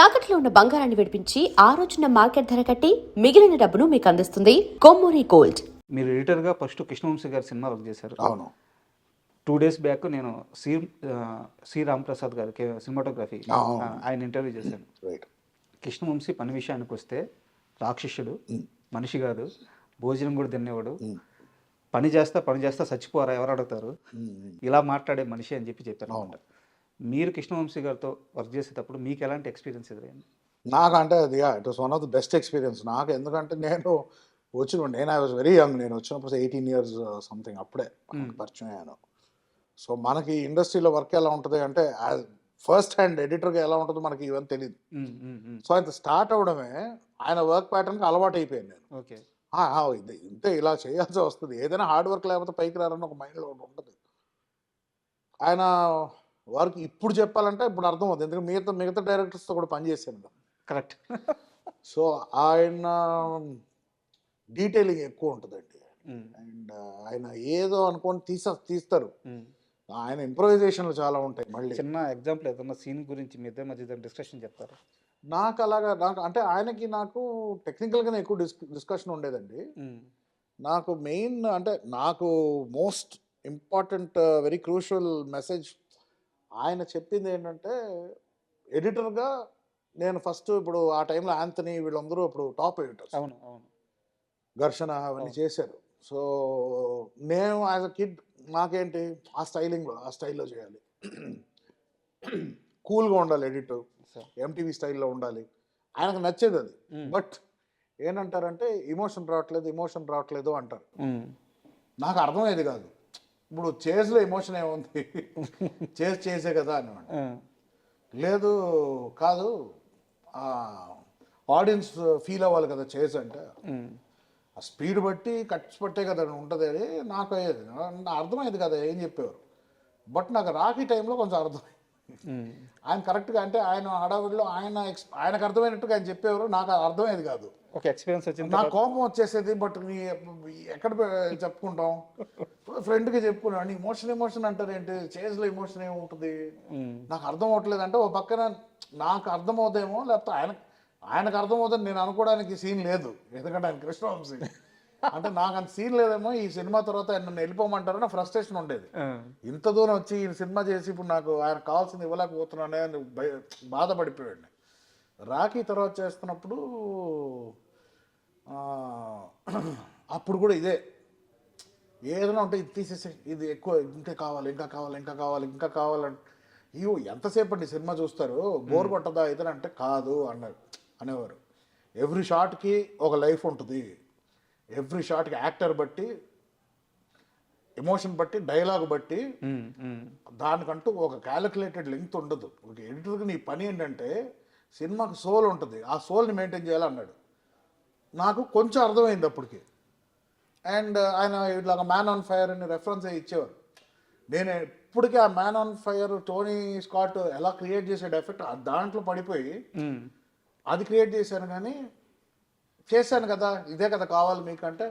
తాకట్లో ఉన్న బంగారాన్ని విడిపించి ఆ రోజున మార్కెట్ ధర కట్టి మిగిలిన డబ్బును మీకు అందిస్తుంది కొమ్మూరి గోల్డ్. మీరు ఎడిటర్గా ఫస్ట్ కృష్ణవంశీ గారి సినిమా వర్క్ చేశారు. అవును. 2 days బ్యాక్ నేను సి రామప్రసాద్ గారికి సినిమాటోగ్రఫీ ఆయన ఇంటర్వ్యూ చేశాను. రైట్. కృష్ణవంశీ పని విషయానికి వస్తే రాక్షసుడు, మనిషి కాదు, భోజనం కూడా తినేవాడు, పని చేస్తా చచ్చిపోరా ఎవరు అడుగుతారు, ఇలా మాట్లాడే మనిషి అని చెప్పాను అనమాట. మీరు కృష్ణవంశీ గారితో వర్క్ చేసేటప్పుడు మీకు ఎలాంటి ఎక్స్పీరియన్స్ ఎదురైంది? నాకు అంటే అది it was one of the best experience నాకు. ఎందుకంటే నేను ఐ వాజ్ వెరీ యంగ్. నేను వచ్చినప్పుడు 18 years సంథింగ్ అప్పుడే పరిచయం అయ్యాను. సో మనకి ఇండస్ట్రీలో వర్క్ ఎలా ఉంటుంది అంటే ఫస్ట్ హ్యాండ్ ఎడిటర్గా ఎలా ఉంటుందో మనకి ఇవన్నీ తెలియదు. సో ఆయన స్టార్ట్ అవడమే ఆయన వర్క్ ప్యాటర్న్కి అలవాటు అయిపోయాను నేను. ఓకే, ఇంతే ఇలా చేయాల్సి వస్తుంది, ఏదైనా హార్డ్ వర్క్ లేకపోతే పైకి రారని ఒక మైండ్లో ఉంటుంది. ఆయన వర్క్ ఇప్పుడు చెప్పాలంటే ఇప్పుడు అర్థం అవుతుంది, ఎందుకంటే మిగతా డైరెక్టర్స్తో కూడా పనిచేశాను. కరెక్ట్. సో ఆయన డీటెయిలింగ్ ఎక్కువ ఉంటుందండి. అండ్ ఆయన ఏదో అనుకోని తీస్తారు. ఆయన ఇంప్రొవైజేషన్లు చాలా ఉంటాయి. మళ్ళీ చిన్న ఎగ్జాంపుల్ ఏదన్నా సీన్ గురించి మీ ఇద్దరి మధ్య డిస్కషన్ చెప్తారా? నాకు అంటే ఆయనకి నాకు టెక్నికల్గానే ఎక్కువ డిస్కషన్ ఉండేదండి. నాకు మెయిన్ అంటే నాకు most important very crucial message ఆయన చెప్పింది ఏంటంటే, ఎడిటర్గా నేను ఫస్ట్ ఇప్పుడు ఆ టైంలో యాంథనీ వీళ్ళందరూ ఇప్పుడు టాప్ ఎడిటర్స్, అవును అవును, ఘర్షణ అవన్నీ చేశారు. సో నేను యాజ్ అ కిడ్ నాకేంటి ఆ స్టైల్లో చేయాలి, కూల్గా ఉండాలి, ఎడిటర్ ఎంటీవీ స్టైల్లో ఉండాలి, ఆయనకు నచ్చేది అది. బట్ ఏంటంటారంటే ఎమోషన్ రావట్లేదు అంటారు. నాకు అర్థమయ్యేది కాదు. ఇప్పుడు చేజ్లో ఎమోషన్ ఏముంది, చేసే కదా అన్నమాట. లేదు కాదు, ఆడియన్స్ ఫీల్ అవ్వాలి కదా చేజ్ అంటే, ఆ స్పీడ్ బట్టి కట్స్ పట్టే కదా ఉంటుంది అని నాకు అయ్యేది. అర్థమయ్యేది కదా ఏం చెప్పేవారు. బట్ నాకు రాఖీ టైంలో కొంచెం అర్థమైంది. ఆయన కరెక్ట్గా అంటే ఆయన హడావిడిలో ఆయనకు అర్థమైనట్టుగా ఆయన చెప్పేవారు, నాకు అర్థమయ్యేది కాదు. ఒక ఎక్స్పీరియన్స్ వచ్చింది, నాకు కోపం వచ్చేసేది. బట్ ఎక్కడ చెప్పుకుంటాం, ఫ్రెండ్కి చెప్పుకున్నాను. ఎమోషన్ అంటారు ఏంటి, చేజ్లో ఎమోషన్ ఏముంటుంది, నాకు అర్థం అవ్వట్లేదు అంటే, ఓ పక్కన నాకు అర్థమవుతాయేమో, లేకపోతే ఆయనకు అర్థమవుతుంది నేను అనుకోవడానికి సీన్ లేదు. ఎందుకంటే ఆయన కృష్ణవంశీ అంటే నాకు అంత సీన్ లేదేమో, ఈ సినిమా తర్వాత నన్ను వెళ్ళిపోమంటారని ఫ్రస్ట్రేషన్ ఉండేది. ఇంత దూరం వచ్చి ఈ సినిమా చేసి ఇప్పుడు నాకు ఆయన కావాల్సింది ఇవ్వలేకపోతున్నానే అని బాధపడిపోయాడు. రాఖీ తర్వాత చేస్తున్నప్పుడు అప్పుడు కూడా ఇదే, ఏదైనా ఉంటే ఇది తీసేసి, ఇది ఎక్కువ, ఇంకా కావాలంటే అయ్యో ఎంతసేపు అండి సినిమా చూస్తారు, బోర్ కొట్టదా ఇదని అంటే కాదు అనేవారు. ఎవ్రీ షాట్కి ఒక లైఫ్ ఉంటుంది, ఎవ్రీ షాట్కి యాక్టర్ బట్టి, ఎమోషన్ బట్టి, డైలాగ్ బట్టి, దానికంటూ ఒక క్యాలిక్యులేటెడ్ లెంగ్త్ ఉండదు. ఒక ఎడిటర్కి నీ పని ఏంటంటే సినిమాకి సోల్ ఉంటుంది, ఆ సోల్ని మెయింటైన్ చేయాలన్నాడు. నాకు కొంచెం అర్థమైంది అప్పటికి. అండ్ ఆయన ఇట్లాగా మ్యాన్ ఆన్ ఫైర్ అని రెఫరెన్స్ ఇచ్చేవారు. నేను ఇప్పటికీ ఆ man on fire Tony Scott ఎలా క్రియేట్ చేసాడు ఎఫెక్ట్, దాంట్లో పడిపోయి అది క్రియేట్ చేశాను. కానీ చేశాను కదా, ఇదే కదా కావాలి మీకంటే,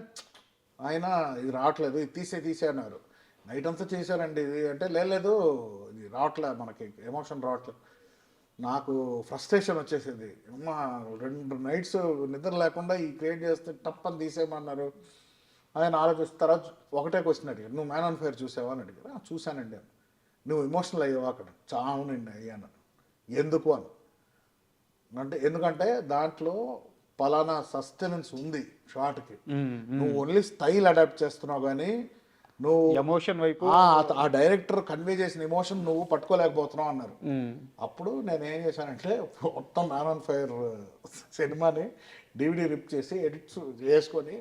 ఆయన ఇది రావట్లేదు, ఇది తీసే అన్నారు. నైట్ అంతా చేశారండి ఇది అంటే, లేదు ఇది రావట్లేదు, మనకి ఎమోషన్ రావట్లేదు. నాకు ఫ్రస్ట్రేషన్ వచ్చేసింది. అమ్మ 2 nights నిద్ర లేకుండా ఈ క్రియేట్ చేస్తే టప్పని తీసేయమన్నారు. ఆయన ఆలోచిస్తారా, ఒకటే క్వశ్చన్ అడిగారు, నువ్వు మ్యాన్ ఆన్ ఫైర్ చూసావా అని అడిగారు. చూశానండి. నువ్వు ఎమోషనల్ అయ్యావా అక్కడ? చావునండి అయ్యాను. ఎందుకు అంటే, ఎందుకంటే దాంట్లో పలానా సస్టెనెన్స్ ఉంది షార్ట్కి, నువ్వు ఓన్లీ స్టైల్ అడాప్ట్ చేస్తున్నావు కానీ నువ్వు ఎమోషన్ వైపు ఆ డైరెక్టర్ కన్వే చేసిన ఎమోషన్ నువ్వు పట్టుకోలేకపోతున్నావు అన్నారు. అప్పుడు నేను ఏం చేశానంటే మొత్తం మ్యాన్ ఆన్ ఫైర్ సినిమాని DVD రిప్ చేసి ఎడిట్స్ చేసుకొని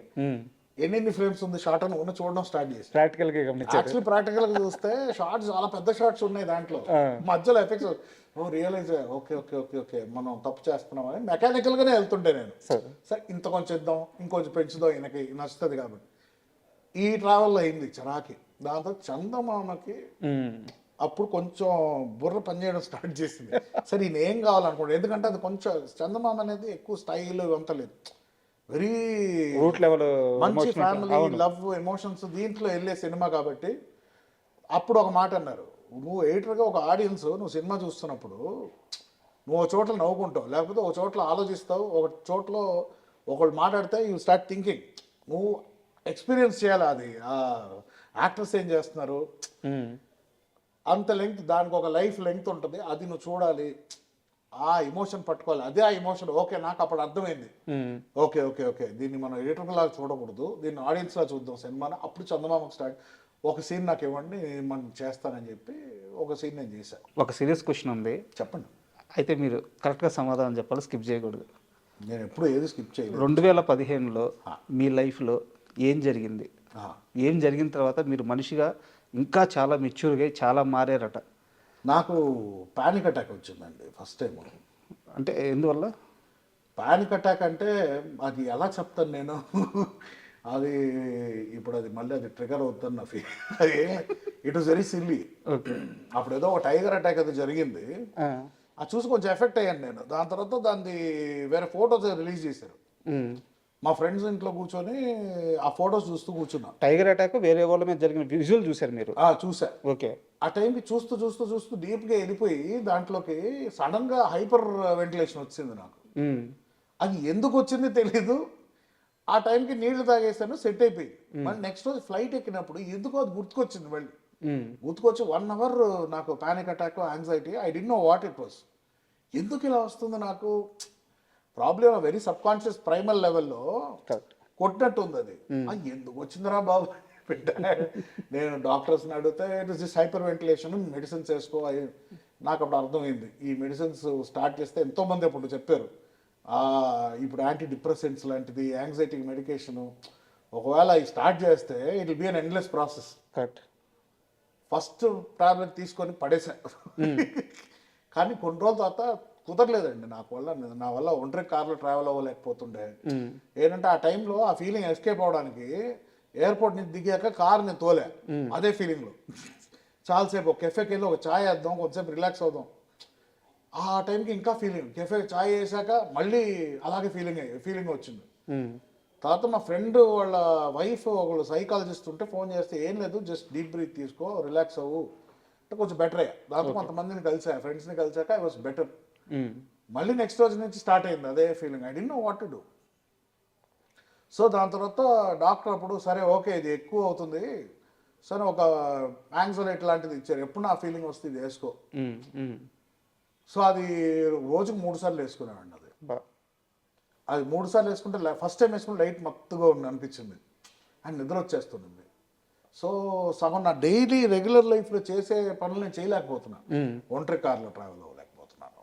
ఎన్ని ఫ్రేమ్స్ ఉంది షార్ట్ అని చూడడం స్టార్ట్ చేసి ప్రాక్టికల్గా చూస్తే షార్ట్స్ చాలా పెద్ద షార్ట్స్ ఉన్నాయి దాంట్లో, మధ్యలో ఎఫెక్ట్స్ రియలైజ్ ఓకే మనం తప్పు చేస్తున్నామని మెకానికల్గానే వెళ్తుంటే నేను, సరే ఇంత కొంచెం ఇద్దాం, ఇంకొంచెం పెంచుదాం, ఈయనకి నచ్చుతుంది కాబట్టి. ఈ ట్రావెల్లో అయింది చరాకి. దాంతో చందమామకి అప్పుడు కొంచెం బుర్ర పనిచేయడం స్టార్ట్ చేసింది. సరే ఈయన ఏం కావాలనుకోండి, ఎందుకంటే అది కొంచెం చందమామ అనేది ఎక్కువ స్టైల్ ఇవంతా లేదు, వెరీ రూట్ లెవెల్ మంచి ఫ్యామిలీ లవ్ ఎమోషన్స్ దీంట్లో వెళ్ళే సినిమా కాబట్టి. అప్పుడు ఒక మాట అన్నారు, నువ్వు ఎడిటర్గా ఒక ఆడియన్స్ నువ్వు సినిమా చూస్తున్నప్పుడు నువ్వు ఒక చోట్ల నవ్వుకుంటావు, లేకపోతే ఒక చోట్ల ఆలోచిస్తావు, ఒక చోట్ల ఒకళ్ళు మాట్లాడితే యూ స్టార్ట్ థింకింగ్. నువ్వు ఎక్స్పీరియన్స్ చేయాలి అది. యాక్టర్స్ ఏం చేస్తున్నారు అంత లెంగ్త్, దానికి ఒక లైఫ్ లెంగ్త్ ఉంటుంది, అది నువ్వు చూడాలి, ఆ ఎమోషన్ పట్టుకోవాలి. అదే ఆ ఎమోషన్. ఓకే, నాకు అప్పుడు అర్థమైంది, ఓకే ఓకే ఓకే దీన్ని మనం ఎడిటర్ లాగా చూడకూడదు, దీన్ని ఆడియన్స్ లా చూద్దాం సినిమాని. అప్పుడు చందమామకు స్టార్ట్, ఒక సీన్ నాకు ఇవ్వండి మనం చేస్తానని చెప్పి ఒక సీన్ నేను చేశాను. ఒక సీరియస్ క్వశ్చన్ ఉంది, చెప్పండి. అయితే మీరు కరెక్ట్గా సమాధానం చెప్పాలి, స్కిప్ చేయకూడదు. నేను ఎప్పుడు ఏది స్కిప్ చేయలేదు. 2015లో మీ లైఫ్లో ఏం జరిగింది, ఆ. ఏం జరిగిన తర్వాత మీరు మనిషిగా ఇంకా చాలా మెచ్యూర్గా చాలా మారారట? నాకు పానిక్ అటాక్ వచ్చిందండి ఫస్ట్ టైం. అంటే ఎందువల్ల? పానిక్ అటాక్ అంటే అది ఎలా చెప్తాను నేను, అది ఇప్పుడు అది మళ్ళీ అది ట్రిగర్ అవుతుంది నా ఫీల్. అది it was very silly. Okay. అప్పుడు ఏదో ఒక టైగర్ అటాక్ అది జరిగింది, అది చూసి కొంచెం ఎఫెక్ట్ అయ్యాను నేను. దాని తర్వాత దాన్ని వేరే ఫొటోస్ రిలీజ్ చేశారు. మా ఫ్రెండ్స్ ఇంట్లో కూర్చొని ఆ ఫొటోస్ చూస్తూ కూర్చున్నా. టైగర్ అటాక్ వేరే వాళ్ళ మీద జరిగిన విజువల్ చూశారు మీరు? చూసా. ఓకే. ఆ టైంకి చూస్తూ చూస్తూ చూస్తూ డీప్గా వెళ్ళిపోయి దాంట్లోకి సడన్గా హైపర్ వెంటిలేషన్ వచ్చింది నాకు. అది ఎందుకు వచ్చింది తెలీదు. ఆ టైంకి నీళ్లు తాగేసాను, సెట్ అయిపోయింది. మళ్ళీ నెక్స్ట్ రోజు ఫ్లైట్ ఎక్కినప్పుడు ఎందుకో అది గుర్తుకొచ్చింది. మళ్ళీ గుర్తుకొచ్చి 1 hour నాకు panic attack, anxiety. I didn't know what it was. ఎందుకు ఇలా వస్తుంది నాకు, problem very sub conscious primal లెవెల్లో కొట్టినట్టు ఉంది అది. ఎందుకు వచ్చిందిరా బాబు నేను డాక్టర్స్ని అడిగితే it is this hyper ventilation, medicines వేసుకో. నాకు అప్పుడు అర్థమైంది, ఈ మెడిసిన్స్ స్టార్ట్ చేస్తే ఎంతోమంది అప్పుడు చెప్పారు ఇప్పుడు యాంటీ డిప్రెసెంట్స్ లాంటిది, యాంగ్జైటీ మెడికేషను, ఒకవేళ ఈ స్టార్ట్ చేస్తే it will be an endless process. Correct. First tablet తీసుకొని పడేసా. కానీ కొన్ని రోజుల తర్వాత కుదరలేదండి నా వల్ల ఒంటరి కార్లో ట్రావెల్ అవ్వలేకపోతుండే. ఏంటంటే ఆ టైంలో ఆ ఫీలింగ్ ఎస్కేప్ అవడానికి ఎయిర్పోర్ట్ నుంచి దిగాక కార్ నేను తోలే, అదే ఫీలింగ్లో చాలాసేపు ఒక కెఫేకి వెళ్ళి ఒక ఛాయ్ వేద్దాం, కొంతసేపు రిలాక్స్ అవుదాం. ఆ టైంకి ఇంకా ఫీలింగ్, కెఫే ఛాయ్ వేసాక మళ్ళీ అలాగే ఫీలింగ్ వచ్చింది. తర్వాత మా ఫ్రెండ్ వాళ్ళ వైఫ్ ఒకళ్ళు సైకాలజిస్ట్ ఉంటే ఫోన్ చేస్తే, ఏం లేదు జస్ట్ డీప్ బ్రీత్ తీసుకో, రిలాక్స్ అవ్వు అంటే కొంచెం బెటర్ అయ్యా. దాంతో కొంతమందిని కలిసా, ఫ్రెండ్స్ని కలిసాక ఐ వాస్ బెటర్. మళ్ళీ నెక్స్ట్ రోజు నుంచి స్టార్ట్ అయింది అదే feeling. I don't know what to do. So దాని తర్వాత డాక్టర్ అప్పుడు సరే ఓకే ఇది ఎక్కువ అవుతుంది, సరే ఒక యాంగ్జైటీ లాంటిది ఇచ్చారు, ఎప్పుడు నా ఫీలింగ్ వస్తే ఇది వేసుకో. సో అది రోజుకు 3 సార్లు వేసుకున్నానండి. అది 3 సార్లు వేసుకుంటే ఫస్ట్ టైం వేసుకుంటే లైట్ మత్తుగా అనిపించింది అండ్ నిద్ర వచ్చేస్తుంది. సో సగం నా డైలీ రెగ్యులర్ లైఫ్లో చేసే పనులు నేను చేయలేకపోతున్నాను, ఒంటరి కార్లో ట్రావెల్ అవ్వలేకపోతున్నాను.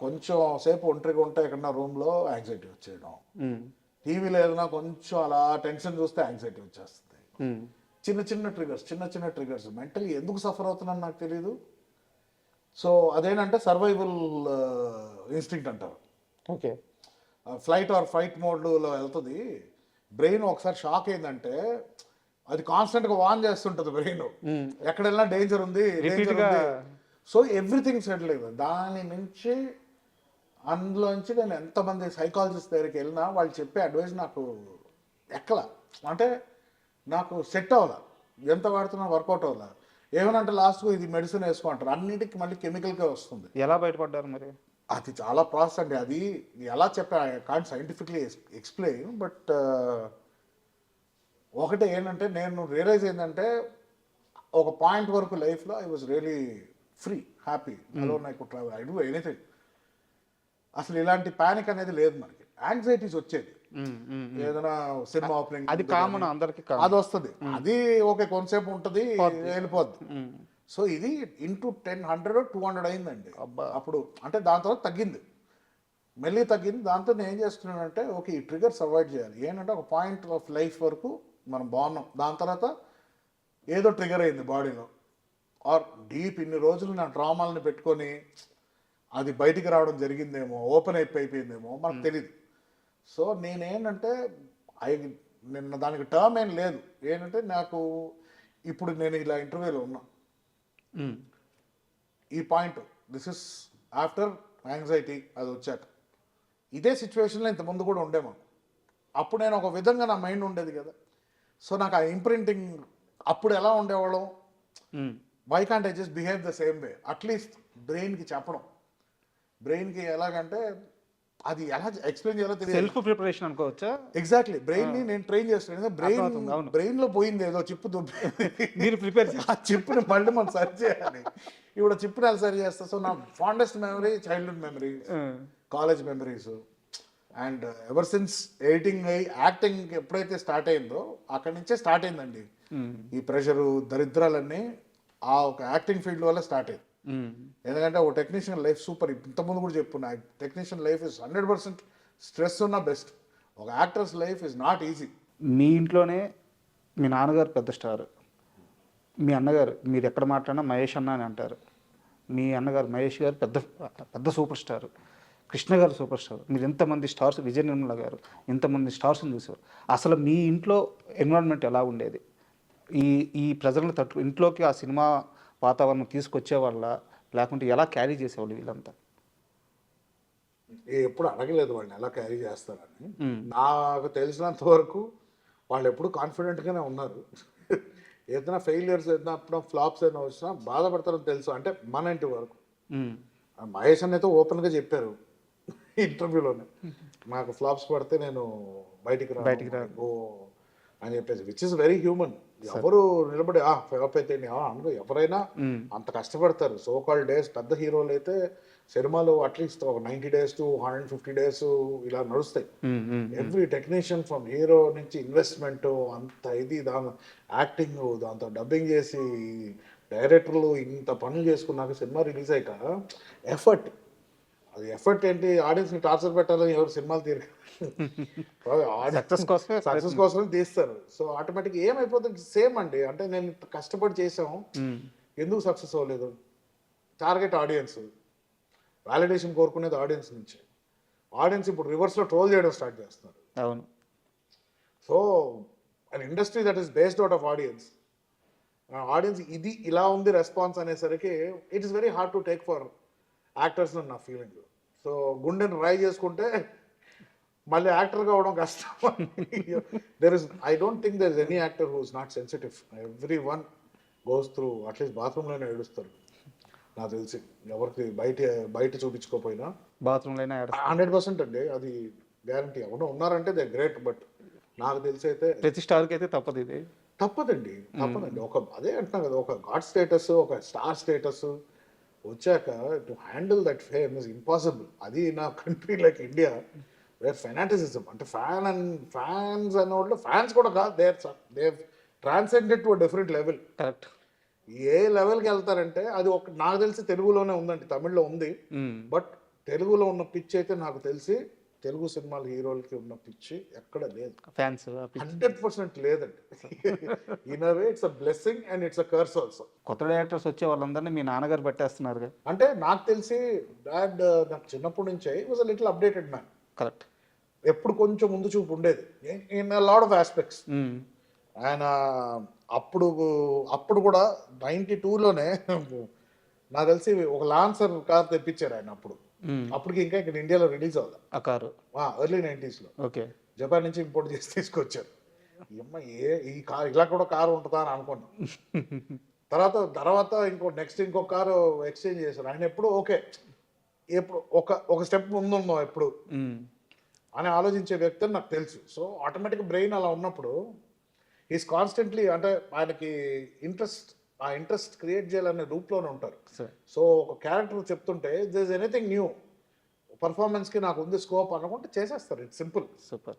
కొంచెం సేపు ఒంటరిగా ఉంటే ఎక్కడన్నా రూమ్లో యాంగ్జైటీ వచ్చేయడం, టీవీలో ఏదైనా కొంచెం అలా టెన్షన్ చూస్తే యాంగ్జైటీ వచ్చేస్తుంది. చిన్న చిన్న ట్రిగర్స్ మెంటలీ ఎందుకు సఫర్ అవుతున్నాను నాకు తెలియదు. సో అదేంటంటే సర్వైవల్ ఇన్స్టింక్ట్ అంటారు. ఓకే. ఫ్లైట్ ఆర్ ఫైట్ మోడ్లో వెళ్తుంది బ్రెయిన్. ఒకసారి షాక్ అయిందంటే అది కాన్స్టెంట్గా వాన్ చేస్తుంటుంది బ్రెయిన్, ఎక్కడెళ్ళినా డేంజర్ ఉంది. సో ఎవ్రీథింగ్ సెటిల్ అయింది. దాని నుంచి అందులోంచి నేను ఎంతమంది సైకాలజిస్ట్ దగ్గరికి వెళ్ళినా వాళ్ళు చెప్పే అడ్వైస్ నాకు ఎక్కల, అంటే నాకు సెట్ అవ్వాల, ఎంత వాడుతున్నా వర్కౌట్ అవ్వాల. ఏమనంటే లాస్ట్కు ఇది మెడిసిన్ వేసుకోమంటారు, అన్నిటికీ మళ్ళీ కెమికల్గా వస్తుంది. ఎలా బయటపడ్డారు మరి? అది చాలా ప్రాసెస్ అండి. అది ఎలా చెప్పా I can't scientifically explain. But ఒకటే ఏంటంటే నేను రియలైజ్ ఏంటంటే ఒక పాయింట్ వరకు లైఫ్లో I was really free, happy, alone, I could travel, I do anything. అసలు ఇలాంటి ప్యానిక్ అనేది లేదు మనకి. యాంగ్జైటీస్ వచ్చేది ఏదైనా సినిమా ఓపెనింగ్, అది కామన్ అందరికి, అది వస్తుంది, అది ఓకే కొంతసేపు ఉంటుంది వెళ్ళిపోద్ది. సో ఇది ఇంటూ 10, 100, 200 అయిందండి అప్పుడు. అంటే దాని తర్వాత తగ్గింది, మెల్లి తగ్గింది. దాంతో నేను ఏం చేస్తున్నానంటే ఓకే ఈ ట్రిగర్స్ అవాయిడ్ చేయాలి. ఏంటంటే ఒక పాయింట్ ఆఫ్ లైఫ్ వరకు మనం బాగున్నాం, దాని తర్వాత ఏదో ట్రిగర్ అయింది బాడీలో, ఆర్ డీప్ ఇన్ని రోజులు నా డ్రామాలని పెట్టుకొని అది బయటికి రావడం జరిగిందేమో, ఓపెన్ అయిపోయిందేమో మనకు తెలియదు. సో నేనేంటంటే నిన్న దానికి టర్మ్ ఏం లేదు. ఏంటంటే నాకు ఇప్పుడు నేను ఇలా ఇంటర్వ్యూలో ఉన్నా, ఈ point this is after anxiety అది వచ్చాక. ఇదే సిచ్యువేషన్లో ఇంతకుముందు కూడా ఉండే మాకు. అప్పుడు నేను ఒక విధంగా నా మైండ్ ఉండేది కదా. సో నాకు ఆ ఇంప్రింటింగ్ అప్పుడు ఎలా ఉండేవాళ్ళం, why can't I just behave the same way, at least బ్రెయిన్కి చెప్పడం బ్రెయిన్కి ఎలాగంటే అది ఎలా ఎక్స్ప్లెయిన్ చేయాలో తెలియదు. సెల్ఫ్ ప్రిపరేషన్ అనుకోవచ్చా? ఎగ్జాక్ట్లీ బ్రెయిన్ ని నేను ట్రైన్ చేస్తాను. బ్రెయిన్ అర్థమవుతుంది, అవును. బ్రెయిన్ లో పోయింది ఏదో చిప్పు దుబ్బి మీరు ప్రిపేర్ ఆ చిప్పుని మళ్ళీ మనం సరి చేయాలి. ఇప్పుడు చిప్పుని ఎలా సరి చేస్తా? సో నా fondest memory childhood memory, college memories, and ever since editing అయ్యి యాక్టింగ్ ఎప్పుడైతే స్టార్ట్ అయిందో అక్కడి నుంచే స్టార్ట్ అయిందండి ఈ ప్రెషరు దరిద్రాలన్నీ. ఆ ఒక యాక్టింగ్ ఫీల్డ్ వల్ల స్టార్ట్ అయింది. ఎందుకంటే ఒక టెక్నీషియన్ లైఫ్ సూపర్. ఇంతకుముందు కూడా చెప్పున్నా, టెక్నీషియన్ లైఫ్ ఇస్ 100% స్ట్రెస్ ఉన్న బెస్ట్. ఒక actor's life is not easy. మీ ఇంట్లోనే మీ నాన్నగారు పెద్ద స్టార్, మీ అన్నగారు మీరు ఎక్కడ మాట్లాడినా మహేష్ అన్న అని అంటారు. మీ అన్నగారు మహేష్ గారు పెద్ద పెద్ద సూపర్ స్టార్, కృష్ణ గారు సూపర్ స్టార్. మీరు ఎంతమంది స్టార్స్, విజయ నిర్మల గారు ఎంతమంది స్టార్స్ని చూసారు. అసలు మీ ఇంట్లో ఎన్విరాన్మెంట్ ఎలా ఉండేది? ఈ ఈ ప్రజలను ఇంట్లోకి ఆ సినిమా వాతావరణం తీసుకొచ్చే వాళ్ళ, లేకుంటే ఎలా క్యారీ చేసేవాళ్ళు వీళ్ళంతా? ఎప్పుడు అడగలేదు వాళ్ళని ఎలా క్యారీ చేస్తారని. నాకు తెలిసినంత వరకు వాళ్ళు ఎప్పుడు కాన్ఫిడెంట్గానే ఉన్నారు. ఏదైనా ఫెయిలియర్స్ ఏదైనా ఫ్లాప్స్ ఏదైనా వచ్చినా బాధపడతారని తెలుసు. అంటే మన ఇంటి వరకు మహేష్ అని అయితే ఓపెన్గా చెప్పారు ఇంటర్వ్యూలోనే, నాకు ఫ్లాప్స్ పడితే నేను బయటికి రాను అని చెప్పేసి, విచ్ ఇస్ వెరీ హ్యూమన్. ఎవరు నిలబడి ఫ్లాప్ అయితే అనుకో, ఎవరైనా అంత కష్టపడతారు. సో కాల్డ్ డేస్ పెద్ద హీరోలు అయితే సినిమాలు అట్లీస్ట్ ఒక 90 days to 150 days ఇలా నడుస్తాయి. ఎవ్రీ టెక్నీషియన్ ఫ్రమ్ హీరో నుంచి ఇన్వెస్ట్మెంట్ అంత ఇది, దాని యాక్టింగ్, దాంతో డబ్బింగ్ చేసి డైరెక్టర్లు ఇంత పనులు చేసుకున్నాక సినిమా రిలీజ్ అయ్యాక ఎఫర్ట్, అది ఎఫర్ట్ ఏంటి? ఆడియన్స్ని టార్చర్ పెట్టాలని ఎవరు సినిమాలు తీరు, సక్సెస్ కోసమే తీస్తారు. సో ఆటోమేటిక్ ఏమైపోతుంది, సేమ్ అండి. అంటే నేను ఇంత కష్టపడి చేసాము, ఎందుకు సక్సెస్ అవ్వలేదు? టార్గెట్ ఆడియన్స్, వాలిడేషన్ కోరుకునేది ఆడియన్స్ నుంచి. ఆడియన్స్ ఇప్పుడు రివర్స్లో ట్రోల్ చేయడం స్టార్ట్ చేస్తున్నారు. అవును. So an industry that is based out of audience, audience ఇది ఇలా ఉంది రెస్పాన్స్ అనేసరికి it is very hard to take for actors నా ఫీలింగ్. సో గుండెని డ్రై చేసుకుంటే మళ్ళీ యాక్టర్ కావడం కష్టం. I don't think there is any actor who is not sensitive. Everyone goes through, at least బాత్రూంలోనే ఏడుస్తారు నాకు తెలిసి. ఎవరికి బయట చూపించుకోపోయినా బాత్రూంలో 100% అండి, అది గ్యారంటీ. ఎవరో ఉన్నారంటే దే గ్రేట్, బట్ నాకు తెలిసి అయితే ప్రతి స్టార్కి అయితే తప్పదు, ఇది తప్పదండి. ఒక అదే అంటున్నాను కదా, ఒక గాడ్ స్టేటస్, ఒక స్టార్ స్టేటస్ వచ్చాక to handle that fame is impossible. అది నా country like India where fanaticism, అంటే ఫ్యాన్స్ అనే వాళ్ళు ఫ్యాన్స్ కూడా కాదు, they transcended to different level. Correct. ఏ లెవెల్కి వెళ్తారంటే అది ఒక, నాకు తెలిసి తెలుగులోనే ఉందండి, తమిళ్లో ఉంది, బట్ తెలుగులో ఉన్న పిచ్ అయితే నాకు తెలిసి తెలుగు సినిమాల హీరోలకి ఉన్న పిచ్చి ఎక్కడ లేదు. ఫ్యాన్స్ 100% లేదండి. In a way it's a blessing and it's a curse also. కొత్త డైరెక్టర్స్ వచ్చే వాళ్ళందరినీ మీ నాన్నగారు పట్టేస్తున్నారు. అంటే నాకు తెలిసి డాడ్ నాకు చిన్నప్పటి నుంచే was a little updated man. Correct. ఎప్పుడు కొంచెం ముందు చూపు ఉండేది in a lot of aspects. ఆయన అప్పుడు కూడా 92లోనే నాకు తెలిసి ఒక లాన్సర్ కార్ తెప్పించారు ఆయన. అప్పటికి ఇంకా ఇక్కడ ఇండియాలో రిలీజ్ అవ్వాలి ఆ కారు, ఎర్లీ 90sలో. ఓకే. జపాన్ నుంచి ఇంపోర్ట్ చేసి తీసుకొచ్చారు. ఈ కార్ ఇలా కూడా కారు ఉంటుందా అని అనుకున్నాను. తర్వాత ఇంకో కారు ఎక్స్చేంజ్ చేశారు. ఆయన ఎప్పుడు ఓకే, ఎప్పుడు ఒక స్టెప్ ముందున్నాం ఎప్పుడు అని ఆలోచించే వ్యక్తి అని నాకు తెలుసు. సో ఆటోమేటిక్ బ్రెయిన్ అలా ఉన్నప్పుడు ఈజ్ కాన్స్టెంట్లీ, అంటే ఆయనకి ఆ ఇంట్రెస్ట్ క్రియేట్ చేయాలనే రూప్లోనే ఉంటారు. సో ఒక క్యారెక్టర్ చెప్తుంటే దిస్ ఇస్ ఎనీథింగ్ న్యూ, పర్ఫార్మెన్స్కి నాకు ఉంది స్కోప్ అనుకుంటే చేసేస్తారు. It's simple. Super.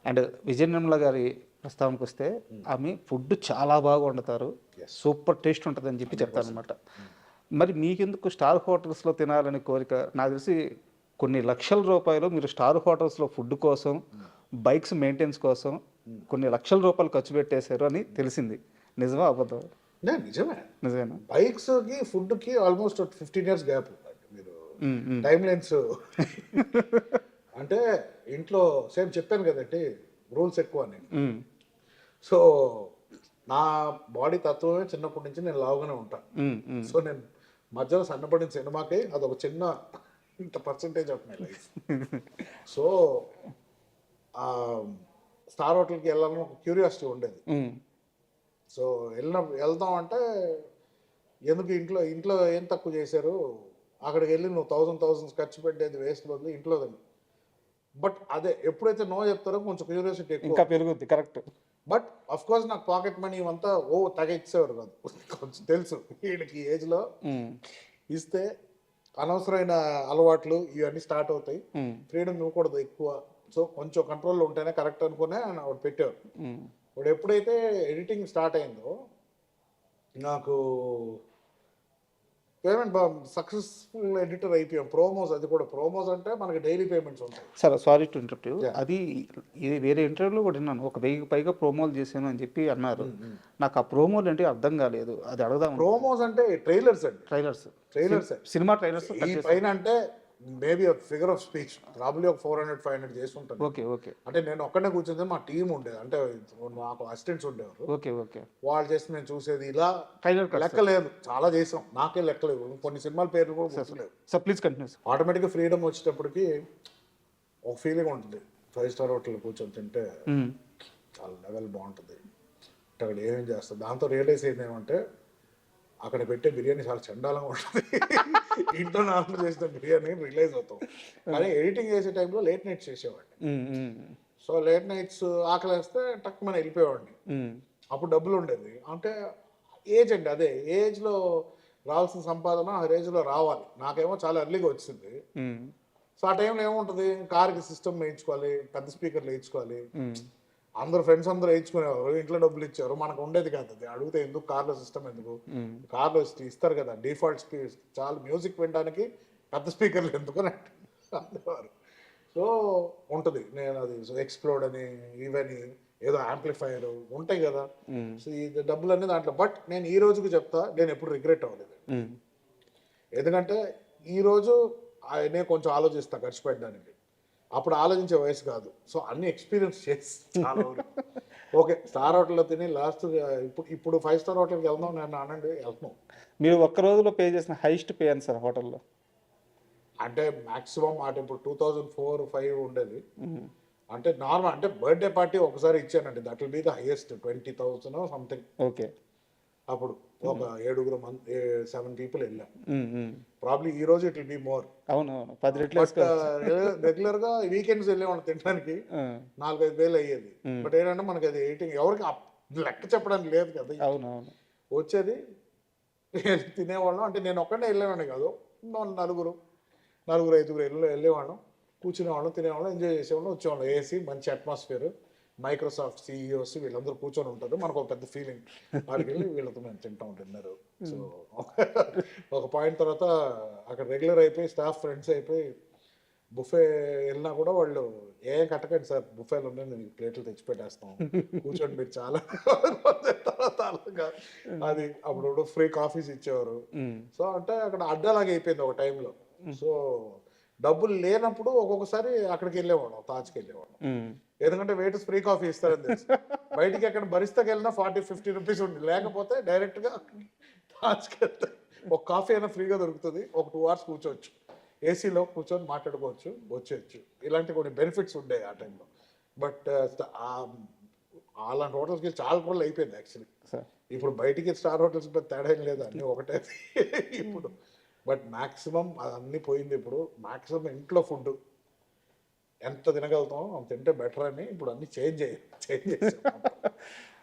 And Vijaya Nirmala గారి ప్రస్తావనకు వస్తే ఆమె ఫుడ్ చాలా బాగా వండుతారు, సూపర్ టేస్ట్ ఉంటుందని చెప్తారు అనమాట. మరి మీకెందుకు స్టార్ హోటల్స్లో తినాలని కోరిక? నాకు తెలిసి కొన్ని లక్షల రూపాయలు మీరు స్టార్ హోటల్స్లో ఫుడ్ కోసం, బైక్స్ మెయింటెనెన్స్ కోసం కొన్ని లక్షల రూపాయలు ఖర్చు పెట్టేశారు అని తెలిసింది. నిజమా అబద్ధం? నిజమేనా? బైక్స్కి ఫుడ్కి ఆల్మోస్ట్ 15 years గ్యాప్. మీరు టైం లైన్స్ అంటే ఇంట్లో సేమ్ చెప్పాను కదండి, రూల్స్ ఎక్కువ అని. సో నా బాడీ తత్వమే చిన్నప్పటి నుంచి నేను లావుగానే ఉంటాను. సో నేను మధ్యలో సన్నపడిన సినిమాకి అదొక చిన్న ఇంత percentage of my life. So star హోటల్కి వెళ్ళాలని ఒక క్యూరియాసిటీ ఉండేది. సో వెళ్దాం అంటే ఎందుకు ఇంట్లో ఏం తక్కువ చేశారు అక్కడికి వెళ్ళి నువ్వు థౌసండ్స్ ఖర్చు పెట్టేది వేస్ట్ బదులు ఇంట్లో తిను. బట్ అదే ఎప్పుడైతే నో చెప్తారో కొంచెం క్యూరియాసిటీ ఎక్కువ. ఇంకా పెరుగుద్ది, కరెక్ట్. బట్ అఫ్ కోర్స్ నాకు పాకెట్ మనీ ఇవంతా తెగ ఇచ్చేవారు కాదు. కొంచెం తెలుసు వీళ్ళకి ఈ ఏజ్లో ఇస్తే అనవసరమైన అలవాట్లు ఇవన్నీ స్టార్ట్ అవుతాయి, ఫ్రీడమ్ ఇవ్వకూడదు ఎక్కువ, సో కొంచెం కంట్రోల్లో ఉంటేనే కరెక్ట్ అనుకునే వాడు పెట్టారు. ఇప్పుడు ఎప్పుడైతే ఎడిటింగ్ స్టార్ట్ అయిందో నాకు పేమెంట్ సక్సెస్ఫుల్ ఎడిటర్ అయిపోయాం. ప్రోమోస్, అది కూడా ప్రోమోస్ అంటే మనకి డైలీ పేమెంట్స్ ఉంటాయి. సరే, సారీ టు ఇంటరప్ట్ యూ. అది ఇది వేరే ఇంటర్వ్యూలో కూడా విన్నాను, 1000కి పైగా ప్రోమోలు చేశాను అని చెప్పి అన్నారు. నాకు ఆ ప్రోమోలు అంటే అర్థం కాలేదు, అది అడగదాం. ప్రోమోస్ అంటే ట్రైలర్స్ అండి, ట్రైలర్స్, సినిమా ట్రైలర్స్. ఈ పైన అంటే మేబీ ఒక ఫిగర్ ఆఫ్ స్పీచ్ ప్రాబ్లీ ఒక 400-500 చేసి ఉంటాను. ఓకే. అంటే నేను ఒక్కడే కూర్చుంటే మా టీం ఉండేది, అంటే మాకు అసిస్టెంట్స్ ఉండేవారు. ఓకే. వాళ్ళు చేసి నేను చూసేది ఇలా ట్రైలర్ లెక్క లేదు, చాలా చేసాం, నాకే లెక్కలేదు, కొన్ని సినిమాల పేర్లు కూడా గుర్తులేవు. Sir please continue. ఆటోమేటిక్గా ఫ్రీడమ్ వచ్చేటప్పటికి ఒక ఫీలింగ్ ఉంటుంది. 5 స్టార్ హోటల్ కూర్చొని తింటే చాలా లెవెల్ బాగుంటుంది, అంటే అక్కడ ఏమేం చేస్తుంది. దాంతో రియలైజ్ అయింది ఏమంటే అక్కడ పెట్టే బిర్యానీ చాలా చండాలంగా ఉంటుంది, ఇంట్లో నాన్న చేసిన బిర్యానీ రిలీజ్ అవుతాం. కానీ ఎడిటింగ్ చేసే టైంలో లేట్ నైట్స్ చేసేవాడిని. సో లేట్ నైట్స్ ఆకలి వేస్తే టక్ మన వెళ్ళిపోయేవాడిని. అప్పుడు డబ్బులు ఉండేది, అంటే ఏజ్ అండి, అదే ఏజ్లో రావాల్సిన సంపాదన ఆ ఏజ్లో రావాలి. నాకేమో చాలా ఎర్లీగా వచ్చింది. సో ఆ టైంలో ఏముంటుంది, కార్కి సిస్టమ్ వేయించుకోవాలి, పెద్ద స్పీకర్లు వేయించుకోవాలి, అందరు ఫ్రెండ్స్ అందరూ వేయించుకునేవారు, ఇంట్లో డబ్బులు ఇచ్చారు, మనకు ఉండేది కాదు. అది అడిగితే ఎందుకు కార్లో సిస్టమ్ ఎందుకు, కార్లో ఇస్తారు కదా డిఫాల్ట్ స్పీకర్, చాలా మ్యూజిక్ వినడానికి పెద్ద స్పీకర్లు ఎందుకు అని అనేవారు. సో ఉంటుంది, నేను అది ఎక్స్ప్లోడ్ అని ఇవని ఏదో యాంప్లిఫైర్ ఉంటాయి కదా, సో ఈ డబ్బులన్నీ దాంట్లో. బట్ నేను ఈ రోజుకి చెప్తా, నేను ఎప్పుడు రిగ్రెట్ అవ్వలేదు. ఎందుకంటే ఈరోజు నేను కొంచెం ఆలోచిస్తా ఖర్చు పెట్టడానికి, అప్పుడు ఆలోచించే వయసు కాదు. సో అన్ని ఎక్స్పీరియన్స్ చేసి చాలా ఓకే. స్టార్ హోటల్లో తిని లాస్ట్ ఇప్పుడు 5 స్టార్ హోటల్కి వెళ్దాం నేను అనండి, వెళ్తున్నాం. మీరు ఒక్క రోజులో పే చేసిన హైయెస్ట్ పే అని సార్ హోటల్లో? అంటే మాక్సిమం అంటే ఇప్పుడు 2004-5 ఉండేది. అంటే నార్మల్, అంటే బర్త్డే పార్టీ ఒకసారి ఇచ్చానండి, that will be the highest, 20,000 something. Okay. అప్పుడు ఒక 7 పీపుల్ వెళ్ళాం. ప్రాబ్లీ ఈ రోజు ఇట్ విల్ బి మోర్. అవును, 10 రెట్లు. రెగ్యులర్ గా వీకెండ్స్ వెళ్ళేవాళ్ళం తినడానికి, 4-5 వేలు అయ్యేది. బట్ ఏంటంటే మనకి అది ఎయిటింగ్ ఎవరికి లెక్క చెప్పడానికి లేదు కదా. అవునవును, వచ్చేది తినేవాళ్ళం. అంటే నేను ఒక్కడే వెళ్ళేవాడిని కాదు, నలుగురు 5 వెళ్ళేవాళ్ళం, కూర్చునేవాళ్ళం, తినేవాళ్ళం, ఎంజాయ్ చేసేవాళ్ళం, వచ్చేవాళ్ళం. ఏసీ, మంచి అట్మాస్ఫియర్, మైక్రోసాఫ్ట్ సిఇఓస్ వీళ్ళందరూ కూర్చొని ఉంటారు, మనకు ఒక పెద్ద ఫీలింగ్. వాడికి వెళ్ళి వీళ్ళతో మేము తింటా ఉంటున్నారు. సో ఒక పాయింట్ తర్వాత అక్కడ రెగ్యులర్ అయిపోయి స్టాఫ్ ఫ్రెండ్స్ అయిపోయి బుఫే వెళ్ళినా కూడా వాళ్ళు ఏం కట్టకండి సార్, బుఫేలు ఉన్నాయి, నేను ప్లేట్లు తెచ్చి పెట్టేస్తాం, కూర్చోండి మీరు చాలా తర్వాత అది. అప్పుడు ఫ్రీ కాఫీస్ ఇచ్చేవారు. సో అంటే అక్కడ అడ్డాలాగా అయిపోయింది ఒక టైంలో. సో డబ్బులు లేనప్పుడు ఒక్కొక్కసారి అక్కడికి వెళ్ళేవాళ్ళం, తాజ్కి వెళ్ళేవాళ్ళం. ఎందుకంటే వెయిటర్స్ ఫ్రీ కాఫీ ఇస్తారని తెలుసు. బయటికి ఎక్కడ బరిస్తాకి వెళ్ళినా 40-50 రూపీస్ ఉంది, లేకపోతే డైరెక్ట్గా తాజ్కి వెళ్తే ఒక కాఫీ అయినా ఫ్రీగా దొరుకుతుంది, ఒక 2 hours కూర్చోవచ్చు, ఏసీలో కూర్చొని మాట్లాడుకోవచ్చు, వచ్చేయచ్చు. ఇలాంటి కొన్ని బెనిఫిట్స్ ఉండేవి ఆ టైంలో. బట్ అలాంటి హోటల్స్కి చాలా రోజులు అయిపోయింది యాక్చువల్లీ. ఇప్పుడు బయటికి స్టార్ హోటల్స్ పెద్ద తేడా ఏం లేదు, అన్నీ ఒకటే ఇప్పుడు. బట్ మ్యాక్సిమం అన్నీ పోయింది. ఇప్పుడు మ్యాక్సిమం ఇంట్లో ఫుడ్ ఎంత తినగలుగుతామో అంత తింటే బెటర్ అని ఇప్పుడు అన్ని చేంజ్ చేసాం.